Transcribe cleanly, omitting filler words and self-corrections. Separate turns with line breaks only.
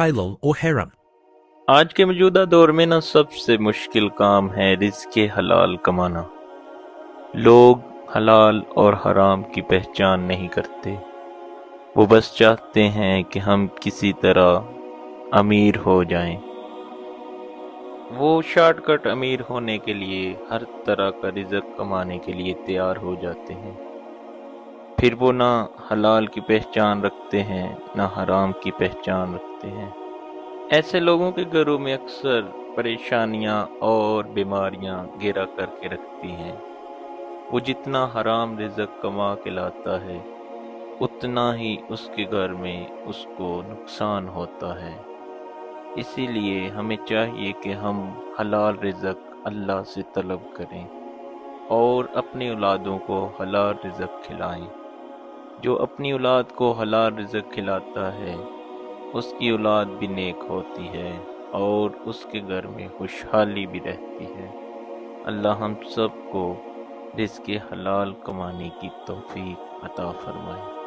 halal or haram.
آج کے موجودہ دور میں سب سے مشکل کام ہے رزق حلال کمانا۔ لوگ حلال اور حرام کی پہچان نہیں کرتے۔ وہ بس چاہتے ہیں کہ ہم کسی طرح امیر ہو جائیں۔ وہ شارٹ کٹ امیر ہونے کے لیے ہر طرح کا رزق کمانے کے لیے تیار ہو جاتے ہیں۔ پھر وہ نہ حلال کی پہچان رکھتے ہیں نہ حرام کی پہچان رکھتے ہیں۔ ایسے لوگوں کے گھروں میں اکثر پریشانیاں اور بیماریاں گھیرا کر کے رکھتی ہیں۔ وہ جتنا حرام رزق کما کے لاتا ہے اتنا ہی اس کے گھر میں اس کو نقصان ہوتا ہے۔ اسی لیے ہمیں چاہیے کہ ہم حلال رزق اللہ سے طلب کریں اور اپنی اولادوں کو حلال رزق کھلائیں۔ جو اپنی اولاد کو حلال رزق کھلاتا ہے اس کی اولاد بھی نیک ہوتی ہے اور اس کے گھر میں خوشحالی بھی رہتی ہے۔ اللہ ہم سب کو رزق حلال کمانے کی توفیق عطا فرمائے۔